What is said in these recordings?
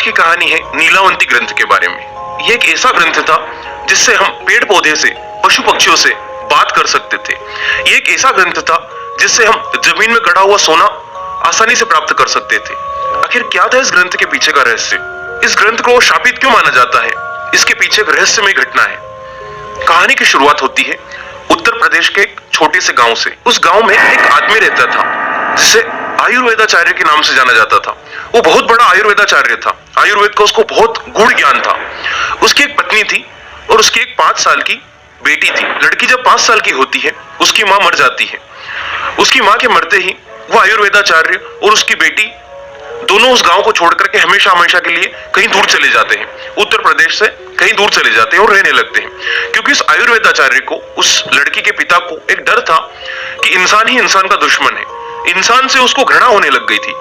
की कहानी है नीलावंती ग्रंथ के बारे में। यह एक ऐसा ग्रंथ था जिससे हम पेड़ पौधे से, पशु पक्षियों से बात कर सकते थे। यह एक ऐसा ग्रंथ था जिससे हम जमीन में गड़ा हुआ सोना आसानी से प्राप्त कर सकते थे। आखिर क्या था इस ग्रंथ के पीछे का रहस्य? इस ग्रंथ को शापित क्यों माना जाता है? इसके पीछे एक रहस्यमय घटना है। कहानी की शुरुआत होती है उत्तर प्रदेश के एक छोटे से गांव से। उस गांव में एक आदमी रहता था जिसे आयुर्वेदाचार्य के नाम से जाना जाता था। वो बहुत बड़ा आयुर्वेदाचार्य था। आयुर्वेद का उसको बहुत गूढ़ ज्ञान था। उसकी एक पत्नी थी और उसकी एक 5 साल की बेटी थी। लड़की जब 5 साल की होती है उसकी माँ मर जाती है। उसकी माँ के मरते ही वो आयुर्वेदाचार्य और उसकी बेटी दोनों उस गांव को छोड़ करके हमेशा हमेशा के लिए कहीं दूर चले जाते हैं। उत्तर प्रदेश से कहीं दूर चले जाते हैं और रहने लगते हैं, क्योंकि इस आयुर्वेदाचार्य को, उस लड़की के पिता को एक डर था कि इंसान ही इंसान का दुश्मन है। इंसान से उसको घृणा होने लग गई थी,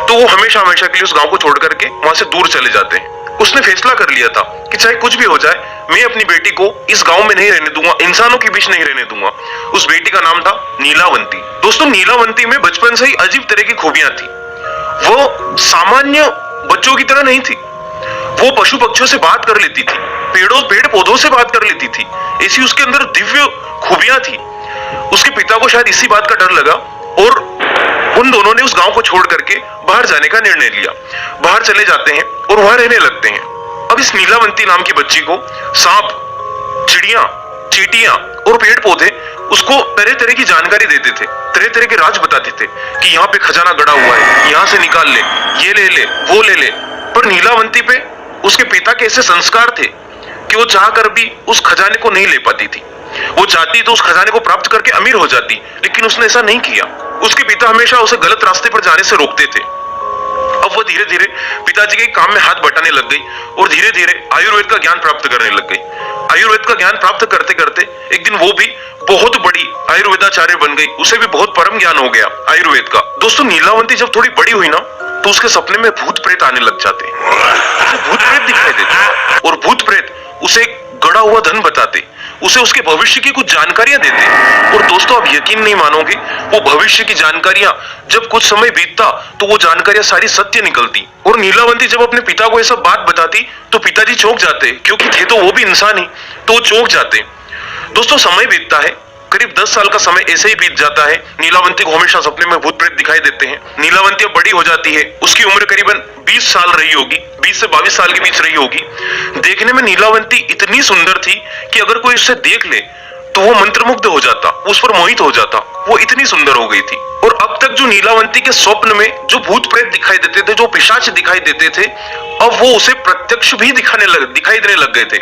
तो वो हमेशा हमेशा के लिए उस गांव को छोड़ करके वहां से दूर चले जाते हैं। उसने फैसला कर लिया था कि चाहे कुछ भी हो जाए, मैं अपनी बेटी को इस गांव में नहीं रहने दूंगा, इंसानों के बीच नहीं रहने दूंगा। उस बेटी का नाम था नीलावंती। दोस्तों, नीलावंती में बचपन से ही अजीब तरह की खूबियां थी। वो सामान्य बच्चों की तरह नहीं थी। वो पशु पक्षियों से बात कर लेती थी, पेड़ पौधों से बात कर लेती थी। ऐसी उसके अंदर दिव्य खूबियां थी। उसके पिता को शायद इसी बात का डर लगा और उन दोनों ने उस गांव को छोड़ करके बाहर जाने का निर्णय लिया। बाहर चले जाते हैं और वहां रहने लगते हैं। अब इस नीलावंती नाम की बच्ची को सांप, चिड़िया, चींटियां और पेड़ पौधे उसको तरह तरह की जानकारी देते थे, तरह तरह के राज बताते थे कि यहाँ पे खजाना गड़ा हुआ है, यहाँ से निकाल ले, ये ले ले, वो ले ले। पर नीलावंती पे उसके पिता के ऐसे संस्कार थे कि वो चाहकर भी उस खजाने को नहीं ले पाती थी। वो चाहती तो उस खजाने को प्राप्त करके अमीर हो जाती, लेकिन उसने ऐसा नहीं किया। उसके पिता हमेशा उसे गलत रास्ते पर जाने से रोकते थे। अब वो धीरे धीरे पिताजी के काम में हाथ बटाने लग गई और धीरे धीरे आयुर्वेद का ज्ञान प्राप्त करने लग गई। आयुर्वेद का ज्ञान प्राप्त करते करते एक दिन वो भी बहुत बड़ी आयुर्वेदाचार्य बन गई। उसे भी बहुत परम ज्ञान हो गया आयुर्वेद का। दोस्तों, नीलावंती जब थोड़ी बड़ी हुई ना, तो उसके सपने में भूत प्रेत आने लग जाते। भूत प्रेत दिखाई देते और भूत प्रेत उसे गड़ा हुआ धन बताते, उसे उसके भविष्य की कुछ जानकारियां देते। और दोस्तों, आप यकीन नहीं मानोगे, वो भविष्य की जानकारियां जब कुछ समय बीतता तो वो जानकारियां सारी सत्य निकलती। और नीलावंती जब अपने पिता को ये सब बात बताती तो पिताजी चौंक जाते, क्योंकि थे तो वो भी इंसान ही, तो वो चौंक जाते। दोस्तों, समय बीतता है, करीब 10 साल का समय ऐसे ही बीत जाता है। नीलावंती को हमेशा सपने में भूत प्रेत दिखाई देते हैं। नीलावंती अब बड़ी हो जाती है। उसकी उम्र करीबन 20 साल रही होगी, 20 से 22 साल के बीच रही होगी। देखने में नीलावंती इतनी सुंदर थी कि अगर कोई उससे देख ले तो वो मंत्रमुग्ध हो जाता, उस पर मोहित हो जाता। वो इतनी सुंदर हो गई थी। और अब तक जो नीलावंती के स्वप्न में जो भूत प्रेत दिखाई देते थे, जो पिशाच दिखाई देते थे, अब वो उसे प्रत्यक्ष भी दिखाई देने लग गए थे।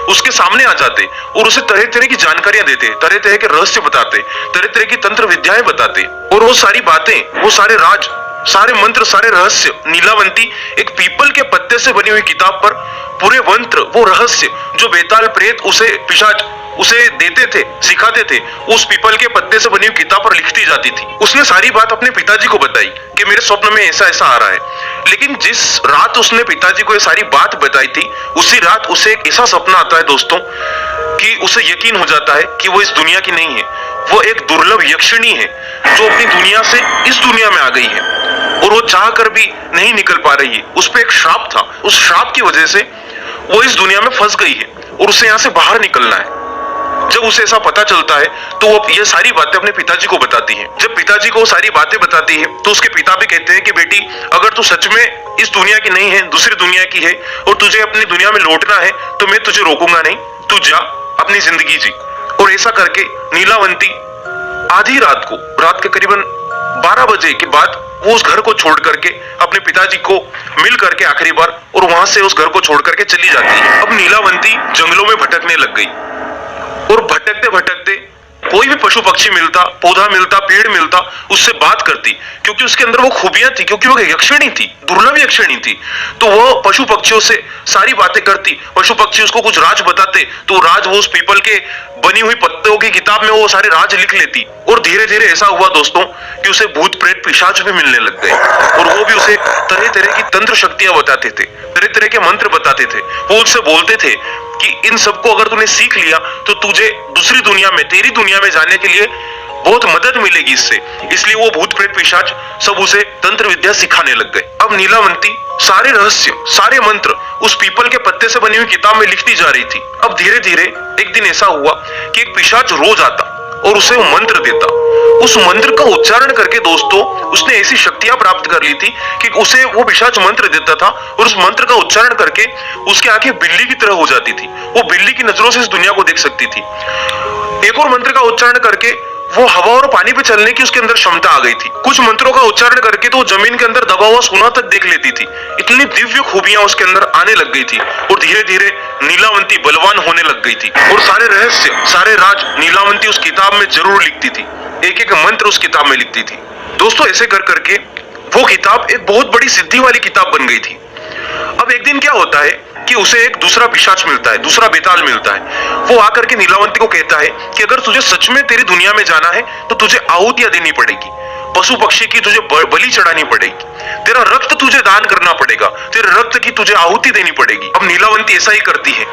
उसके सामने आ जाते और उसे तरह तरह की जानकारियां देते, तरह तरह के रहस्य बताते, तरह तरह की तंत्र विद्याएं बताते। और वो सारी बातें, वो सारे राज, सारे मंत्र, सारे रहस्य नीलावंती एक पीपल के पत्ते से बनी हुई किताब पर पूरे मंत्र, वो रहस्य जो बेताल प्रेत उसे, पिशाच उसे देते थे, सिखाते थे, उस पीपल के पत्ते से बनी हुई किताब पर लिखती जाती थी। उसने सारी बात अपने पिताजी को बताई कि मेरे स्वप्न में ऐसा ऐसा आ रहा है। लेकिन जिस रात उसने पिताजी को ये सारी बात बताई थी, उसी रात उसे एक ऐसा सपना आता है दोस्तों कि उसे यकीन हो जाता है कि वो इस दुनिया की नहीं है। वो एक दुर्लभ यक्षिणी है जो अपनी दुनिया से इस दुनिया में आ गई है और वो चाह कर भी नहीं निकल पा रही है। उस पर एक श्राप था, उस श्राप की वजह से वो इस दुनिया में फंस गई है और उसे यहाँ से बाहर निकलना है। जब उसे ऐसा पता चलता है तो वो ये सारी बातें अपने पिताजी को बताती है। जब पिताजी को सारी बातें बताती है तो उसके पिता भी कहते हैं कि बेटी, अगर तू सच में इस दुनिया की नहीं है, दूसरी दुनिया की है और तुझे अपनी दुनिया में लौटना है तो मैं तुझे रोकूंगा नहीं, तू जा, अपनी जिंदगी जी। और ऐसा करके नीलावंती आधी रात को, रात के करीबन 12 बजे के बाद वो उस घर को छोड़ करके अपने पिताजी को मिल करके आखिरी बार, और वहां से उस घर को छोड़ करके चली जाती है। अब नीलावंती जंगलों में भटकने लग गई और भटकते भटकते कोई भी पशु पक्षी मिलता, पौधा मिलता, पेड़ मिलता, उससे बात करती, क्योंकि उसके अंदर वो खूबियां थी, क्योंकि वो यक्षिणी थी, दुर्लभ यक्षिणी थी। तो वो पशु पक्षियों से सारी बातें करती, पशु पक्षी उसको कुछ राज बताते तो राज वो उस पीपल के बनी हुई पत्तों की किताब में वो सारे राज लिख लेती। और धीरे धीरे ऐसा हुआ दोस्तों कि उसे भूत प्रेत पिशाच भी मिलने लग गए और वो भी उसे तरह तरह की तंत्र शक्तियां बताते थे, तरह तरह के मंत्र बताते थे। वो उससे बोलते थे कि इन सबको अगर तूने सीख लिया तो तुझे दूसरी दुनिया में, तेरी दुनिया में जाने के लिए बहुत मदद मिलेगी इससे, इसलिए वो भूत प्रेत पिशाच सब उसे तंत्र विद्या सिखाने लग गए। अब नीलावंती सारे रहस्य, सारे मंत्र उस पीपल के पत्ते से बनी हुई किताब में लिखती जा रही थी। अब धीरे धीरे एक दिन ऐसा हुआ कि एक पिशाच रोज आता और उसे वो मंत्र देता। उस मंत्र का उच्चारण करके दोस्तों उसने ऐसी शक्तियां प्राप्त कर ली थी कि उसे वो पिशाच मंत्र देता था और उस मंत्र का उच्चारण करके उसकी आंखें बिल्ली की तरह हो जाती थी। वो बिल्ली की नजरों से इस दुनिया को देख सकती थी। एक और मंत्र का उच्चारण करके वो हवा और पानी पे चलने की उसके अंदर क्षमता आ गई थी। कुछ मंत्रों का उच्चारण करके तो जमीन के अंदर दबा हुआ सोना तक देख लेती थी। इतनी दिव्य खूबियां उसके अंदर आने लग गई थी और धीरे धीरे नीलावंती बलवान होने लग गई थी और सारे रहस्य, सारे राज नीलावंती उस किताब में जरूर लिखती थी। एक एक मंत्र उस किताब में लिखती थी। दोस्तों ऐसे कर करके वो किताब एक बहुत बड़ी सिद्धि वाली किताब बन गई थी। अब एक दिन क्या होता है कि उसे एक दूसरा पिशाच मिलता है, दूसरा बेताल मिलता है। वो आकर के नीलावंती को कहता है कि अगर तुझे सच में तेरी दुनिया में जाना है तो तुझे आहुतियां देनी पड़ेगी, पशु पक्षी की तुझे बलि चढ़ानी पड़ेगी, तेरा रक्त तुझे दान करना पड़ेगा, तेरे रक्त की तुझे आहुति देनी पड़ेगी। अब नीलावंती ऐसा ही करती है,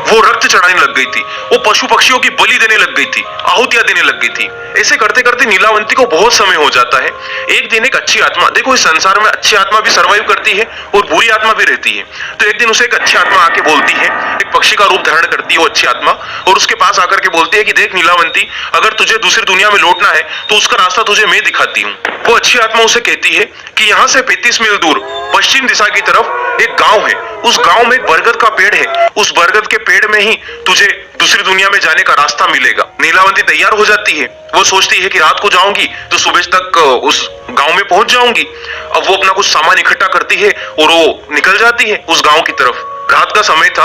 वो रक्त चढ़ाने लग गई थी, वो पशु पक्षियों की बलि देने लग गई थी, आहुतियां देने लग गई थी। ऐसे करते करते नीलावंती को बहुत समय हो जाता है। एक दिन एक अच्छी आत्मा, देखो इस संसार में अच्छी आत्मा भी सर्वाइव करती है और बुरी आत्मा भी रहती है। तो एक दिन उसे एक अच्छी आत्मा आके बोलती है, एक पक्षी का रूप धारण करती है वो अच्छी आत्मा, और उसके पास आकर के बोलती है कि देख नीलावंती, अगर तुझे दूसरी दुनिया में लौटना है तो उसका रास्ता तुझे मैं दिखाती हूँ। वो अच्छी आत्मा उसे कहती है कि यहाँ से 35 मील दूर पश्चिम दिशा की तरफ एक गांव है, उस गांव में एक बरगद का पेड़ है, उस बरगद के पेड़ में ही तुझे दूसरी दुनिया में जाने का रास्ता मिलेगा। नीलावंती तैयार हो जाती है। वो सोचती है कि रात को जाऊंगी तो सुबह तक उस गांव में पहुंच जाऊंगी। अब वो अपना कुछ सामान इकट्ठा करती है और वो निकल जाती है उस गांव की तरफ। रात का समय था,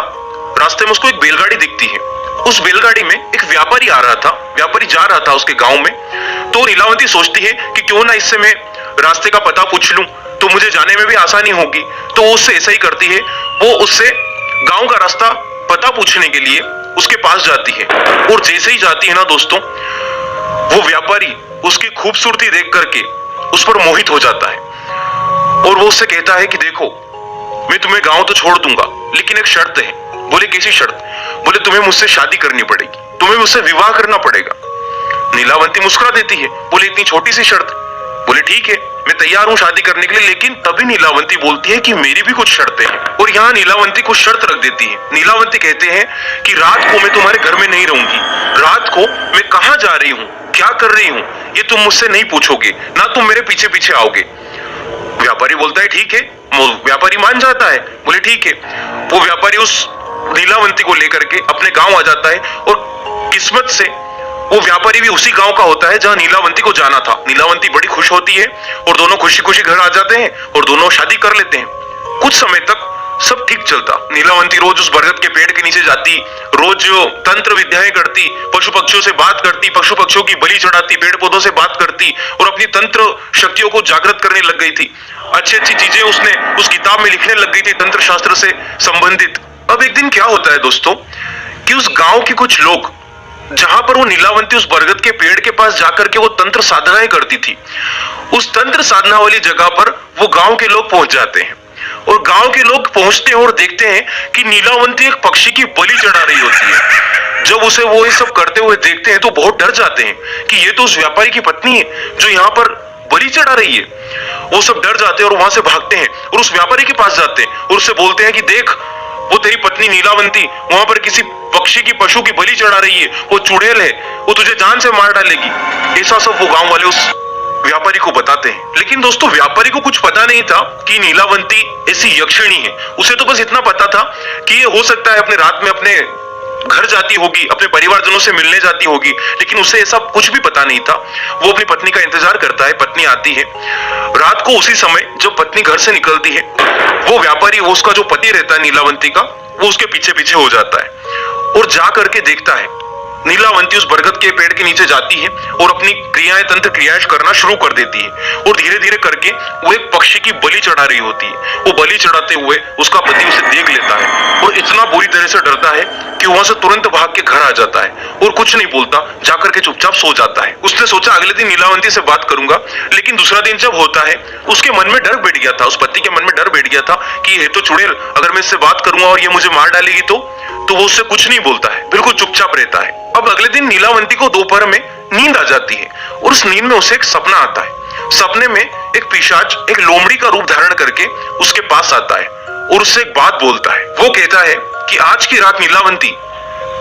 रास्ते में उसको एक बैलगाड़ी दिखती है। उस बैलगाड़ी में एक व्यापारी आ रहा था, व्यापारी जा रहा था उसके गांव में। तो नीलावंती सोचती है कि क्यों ना इससे मैं रास्ते का पता पूछ लूं तो मुझे जाने में भी आसानी होगी। तो वो उससे ऐसा ही करती है, वो उससे गांव का रास्ता पता पूछने के लिए उसके पास जाती है। और जैसे ही जाती है ना दोस्तों, वो व्यापारी उसकी खूबसूरती देख करके उस पर मोहित हो जाता है और वो उससे कहता है कि देखो मैं तुम्हें गांव तो छोड़ दूंगा लेकिन एक शर्त है। बोले कैसी शर्त? बोले तुम्हें मुझसे शादी करनी पड़ेगी, तुम्हें मुझसे विवाह करना पड़ेगा। नीलावंती मुस्कुरा देती है, बोले इतनी छोटी सी शर्त? बोले ठीक है मैं तैयार हूं शादी करने के लिए। लेकिन तभी नीलावंती बोलती है कि मेरी भी कुछ शर्तें हैं। और यहाँ नीलावंती कुछ शर्त रख देती है। नीलावंती कहते हैं कि रात को मैं तुम्हारे घर में नहीं रहूंगी, रात को मैं कहां जा रही हूँ, क्या कर रही हूँ, ये तुम मुझसे नहीं पूछोगे, ना तुम मेरे पीछे पीछे आओगे। व्यापारी बोलता है ठीक है। व्यापारी मान जाता है, बोले ठीक है। वो व्यापारी उस नीलावंती को लेकर के अपने गांव आ जाता है और किस्मत से वो व्यापारी भी उसी गांव का होता है जहां नीलावंती को जाना था। नीलावंती बड़ी खुश होती है और दोनों खुशी खुशी घर आ जाते हैं और दोनों शादी कर लेते हैं। कुछ समय तक सब ठीक चलता। नीलावंती रोज उस बरगद के पेड़ के नीचे जाती, रोज तंत्र विद्याएं करती, पशु पक्षियों से बात करती, पशु पक्षियों की बलि चढ़ाती, पेड़ पौधों से बात करती और अपनी तंत्र शक्तियों को जागृत करने लग गई थी। अच्छी अच्छी चीजें उसने उस किताब में लिखने लग गई थी तंत्र शास्त्र से संबंधित। अब एक दिन क्या होता है दोस्तों कि उस गांव के कुछ लोग, जहां पर वो नीलावंती उस बरगद के पेड़ के पास जाकर के वो तंत्र साधनाएं करती थी, उस तंत्र साधना वाली जगह पर वो गांव के लोग पहुंच जाते हैं। और गांव के लोग पहुंचते हैं और देखते हैं कि नीलावंती एक पक्षी की बलि चढ़ा रही होती है। जब उसे वो ये सब करते हुए देखते हैं तो बहुत डर जाते हैं कि ये तो उस व्यापारी की पत्नी है जो यहाँ पर बलि चढ़ा रही है। वो सब डर जाते हैं और वहां से भागते हैं और उस व्यापारी के पास जाते हैं और उससे बोलते हैं कि देख वो तेरी पत्नी नीलावंती वहां पर किसी पक्षी की, पशु की बलि चढ़ा रही है, वो चुड़ैल है, वो तुझे जान से मार डालेगी। ऐसा सब वो गांव वाले उस व्यापारी को बताते हैं। लेकिन दोस्तों व्यापारी को कुछ पता नहीं था कि नीलावंती ऐसी यक्षिणी है। उसे तो बस इतना पता था कि ये हो सकता है अपने रात में अपने घर जाती होगी, अपने परिवारजनों से मिलने जाती होगी, लेकिन उसे ऐसा कुछ भी पता नहीं था। वो अपनी पत्नी का इंतजार करता है, पत्नी आती है। रात को उसी समय जब पत्नी घर से निकलती है, वो व्यापारी, वो उसका जो पति रहता है नीलावंती का, वो उसके पीछे पीछे हो जाता है और जा करके देखता है नीलावंती उस बरगद के पेड़ के नीचे जाती है और अपनी क्रियाएं, तंत्र क्रियाएं करना शुरू कर देती है। और धीरे धीरे करके वो एक पक्षी की बलि चढ़ा रही होती है। वो बलि चढ़ाते हुए उसका पति उसे देख लेता है और इतना बुरी तरह से डरता है कि वहां से तुरंत भाग के घर आ जाता है और कुछ नहीं बोलता, जाकर के चुपचाप सो जाता है। उसने सोचा अगले दिन नीलावंती से बात करूंगा, लेकिन दूसरा दिन जब होता है उसके मन में डर बैठ गया था, उस पति के मन में डर बैठ गया था कि ये तो चुड़ैल, अगर मैं इससे बात करूंगा और ये मुझे मार डालेगी तो वो उससे कुछ नहीं बोलता है, बिल्कुल चुपचाप रहता है। अब अगले दिन नीलावंती को दोपहर में नींद आ जाती है और उस नींद में उसे एक सपना आता है। सपने में एक पिशाच एक लोमड़ी का रूप धारण करके उसके पास आता है और उससे एक बात बोलता है। वो कहता है कि आज की रात नीलावंती,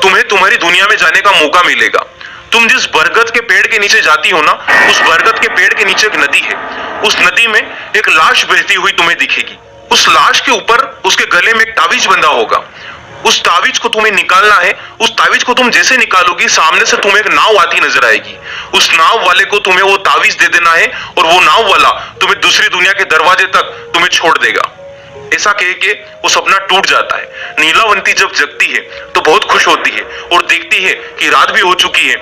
तुम्हें तुम्हारी दुनिया में जाने का मौका मिलेगा। तुम जिस बरगद के पेड़ के नीचे जाती हो ना, उस बरगद के पेड़ के नीचे एक नदी है। उस नदी में एक लाश बहती हुई तुम्हें दिखेगी। उस लाश के ऊपर उसके गले में एक ताबीज बंधा होगा। उस ताबीज को तुम्हें निकालना है। उस ताबीज को तुम जैसे निकालोगी, सामने से तुम्हें एक नाव आती नजर आएगी। उस नाव वाले को तुम्हें वो ताबीज दे देना है और वो नाव वाला तुम्हें दूसरी दुनिया के दरवाजे तक तुम्हें छोड़ देगा। ऐसा कह के वो सपना टूट जाता है। नीलावंती जब जगती है तो बहुत खुश होती है और देखती है कि रात भी हो चुकी है।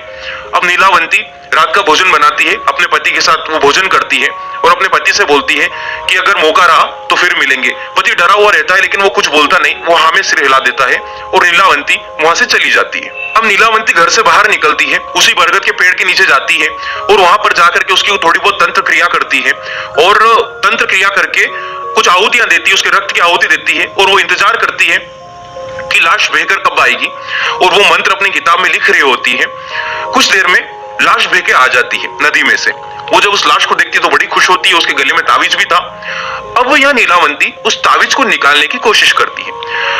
अब नीलावंती रात का भोजन बनाती है, अपने पति के साथ वो भोजन करती है और अपने पति से बोलती है कि अगर मौका रहा तो फिर मिलेंगे। पति डरा हुआ रहता है लेकिन वो कुछ बोलता नहीं, वो हाँ में सिर हिला देता है और नीलावंती वहां से चली जाती है। अब नीलावंती घर से बाहर निकलती है, उसी बरगद के पेड़ के नीचे जाती है और वहां पर जाकर के उसकी थोड़ी बहुत तंत्र क्रिया करती है और तंत्र क्रिया करके कुछ आहुतियां देती है, उसके रक्त की आहुति देती है और वो इंतजार करती है कि लाश बहकर कब आएगी और वो मंत्र अपनी किताब में लिख रही होती है। कुछ देर में लाश बह के आ जाती है नदी में से। वो जब उस लाश को देखती है तो बड़ी खुश होती है, उसके गले में ताबीज भी था। अब वो यहाँ नीलावंती उस ताबीज को निकालने की कोशिश करती है।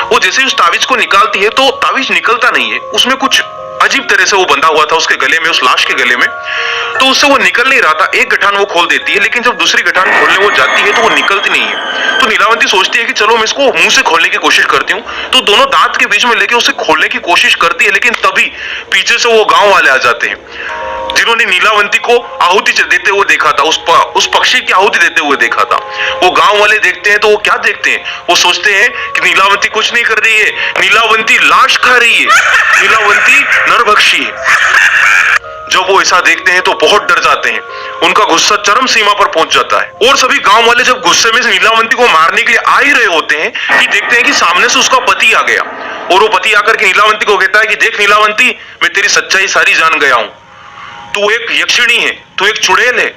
वो जैसे उस ताबीज को निकालती है तो ताबीज निकलता नहीं है, उसमें कुछ अजीब तरह से वो बंधा हुआ था उसके गले में, उस लाश के गले में, तो उससे वो निकल नहीं रहा था। एक गठान वो खोल देती है लेकिन जब दूसरी गठान खोलने वो जाती है तो वो निकलती नहीं है। तो नीलावंती सोचती है कि चलो मैं इसको मुंह से खोलने की कोशिश करती हूँ। तो दोनों दांत के बीच में लेके उसे खोलने की कोशिश करती है लेकिन तभी पीछे से वो गांव वाले आ जाते हैं जिन्होंने नीलावंती को आहुति देते हुए देखा था, उस पक्षी की आहुति देते हुए देखा था। वो गांव वाले देखते हैं तो वो क्या देखते हैं, वो सोचते हैं कि नीलावंती कुछ नहीं कर रही है, नीलावंती लाश खा रही है, नीलावंती नरभक्षी है। जब वो ऐसा देखते हैं तो बहुत डर जाते हैं, उनका गुस्सा चरम सीमा पर पहुंच जाता है और सभी गांव वाले जब गुस्से में नीलावंती को मारने के लिए आ ही रहे होते हैं कि देखते हैं कि सामने से उसका पति आ गया और वो पति आकर के नीलावंती को कहता है कि देख नीलावंती, मैं तेरी सच्चाई सारी जान गया हूं, तू एक यक्षिणी है, तू एक चुड़ैल है।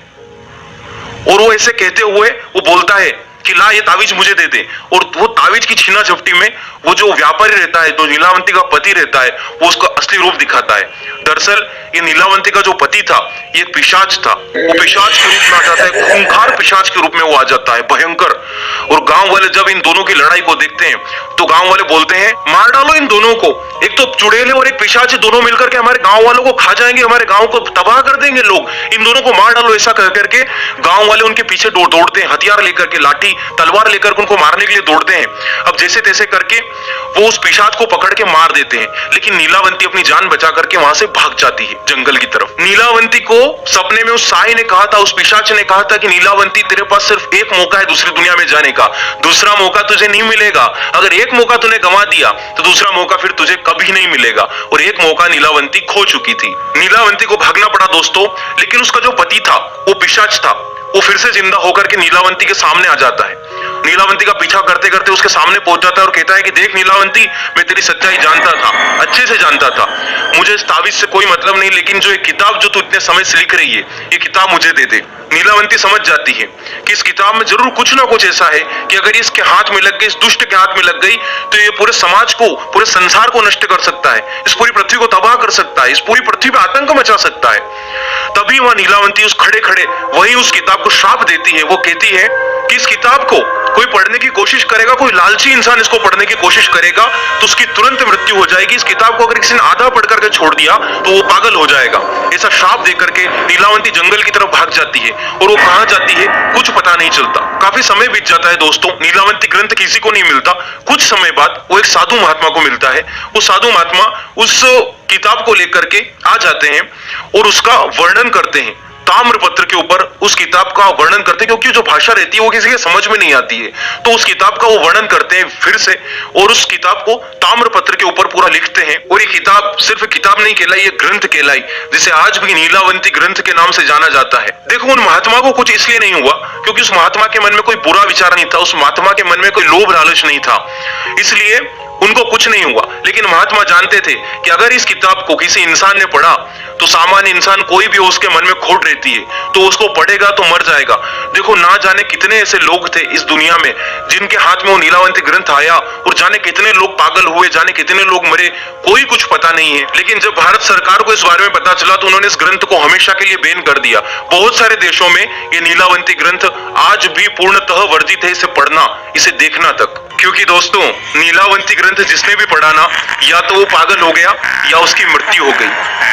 और वो ऐसे कहते हुए वो बोलता है कि ला ये ताबीज मुझे दे दे। और वो ताबीज की छीना झपटी में वो जो व्यापारी रहता है, जो नीलावंती का पति रहता है, वो उसका असली रूप दिखाता है। दरअसल ये नीलावंती का जो पति था ये एक पिशाच था। वो पिशाच के रूप में आ जाता है, खूंखार पिशाच के रूप में वो आ जाता है, भयंकर। और गांव वाले जब इन दोनों की लड़ाई को देखते हैं तो गांव वाले बोलते हैं मार डालो इन दोनों को, एक तो चुड़ैल है और एक पिशाच है, दोनों मिलकर के हमारे गांव वालों को खा जाएंगे, हमारे गांव को तबाह कर देंगे लोग, इन दोनों को मार डालो। ऐसा कह करके गांव वाले उनके पीछे दौड़ते हैं, हथियार लेकर के, लाठी तलवार लेकर के उनको मारने के लिए दौड़ते हैं। अब जैसे तैसे करके वो उस पिशाच को पकड़ के मार देते हैं लेकिन नीलावंती अपनी जान बचा करके वहां से भाग जाती है जंगल की तरफ। नीलावंती को सपने में उस साई ने कहा था, उस पिशाच ने कहा था कि नीलावंती तेरे पास सिर्फ एक मौका है दूसरी दुनिया में जाने का, दूसरा मौका तुझे नहीं मिलेगा। अगर एक मौका तूने गंवा दिया तो दूसरा मौका फिर तुझे कभी नहीं मिलेगा। और एक मौका नीलावंती खो चुकी थी। नीलावंती को भागना पड़ा दोस्तों, लेकिन उसका जो पति था वो पिशाच था, वो फिर से जिंदा होकर के नीलावंती के सामने आ जाता है। नीलावंती का पीछा करते करते उसके सामने पहुंच जाता है और कहता है कि देख नीलावंती, मैं तेरी सच्चाई जानता था, अच्छे से जानता था, मुझे इस ताबीज से कोई मतलब नहीं, लेकिन जो एक किताब जो तू इतने समय से लिख रही है ये किताब मुझे दे दे। नीलावंती समझ जाती है कि इस किताब में जरूर कुछ ना कुछ ऐसा है कि अगर इसके हाथ में लग गई, इस दुष्ट के हाथ में लग गई तो ये पूरे समाज को, पूरे संसार को नष्ट कर सकता है, इस पूरी पृथ्वी को तबाह कर सकता है, इस पूरी पृथ्वी पे आतंक मचा सकता है। तभी वह नीलावंती उस खड़े खड़े वही उस किताब को श्राप देती है। वो कहती है कि इस किताब को कोई पढ़ने की कोशिश करेगा, कोई लालची इंसान इसको पढ़ने की कोशिश करेगा तो उसकी तुरंत मृत्यु हो जाएगी। इस किताब को अगर किसी ने आधा पढ़ करके छोड़ दिया तो वो पागल हो जाएगा। ऐसा श्राप देकर के नीलावंती जंगल की तरफ भाग जाती है और वो कहां जाती है कुछ पता नहीं चलता। काफी समय बीत जाता है दोस्तों, नीलावंती ग्रंथ किसी को नहीं मिलता। कुछ समय बाद वो एक साधु महात्मा को मिलता है। वो साधु महात्मा उस किताब को लेकर के आ जाते हैं और उसका वर्णन करते हैं, ताम्रपत्र के ऊपर उस किताब का वर्णन करते हैं, क्योंकि जो भाषा रहती है वो किसी के समझ में नहीं आती है। तो उस किताब का वो वर्णन करते हैं फिर से और उस किताब को ताम्रपत्र के ऊपर पूरा लिखते हैं। और ये किताब सिर्फ किताब नहीं कहलाई, ये ग्रंथ कहलाई, जिसे आज भी नीलावंती ग्रंथ के नाम से जाना जाता है। देखो उन महात्मा को कुछ इसलिए नहीं हुआ क्योंकि उस महात्मा के मन में कोई बुरा विचार नहीं था, उस महात्मा के मन में कोई लोभ लालच नहीं था, इसलिए उन उनको कुछ नहीं हुआ। लेकिन महात्मा जानते थे कि अगर इस किताब को किसी इंसान ने पढ़ा तो सामान्य इंसान कोई भी उसके मन में खोट रहती है तो उसको पढ़ेगा तो मर जाएगा। देखो ना जाने कितने ऐसे लोग थे इस दुनिया में जिनके हाथ में वो नीलावंती ग्रंथ आया और जाने कितने लोग पागल हुए, जाने कितने लोग मरे, कोई कुछ पता नहीं है। लेकिन जब भारत सरकार को इस बारे में पता चला तो उन्होंने इस ग्रंथ को हमेशा के लिए बैन कर दिया। बहुत सारे देशों में ये नीलावंती ग्रंथ आज भी पूर्णतः वर्जित है इसे पढ़ना, इसे देखना तक। क्योंकि दोस्तों नीलावंती ग्रंथ जिसने भी पढ़ा ना, या तो वो पागल हो गया या उसकी मृत्यु हो गई।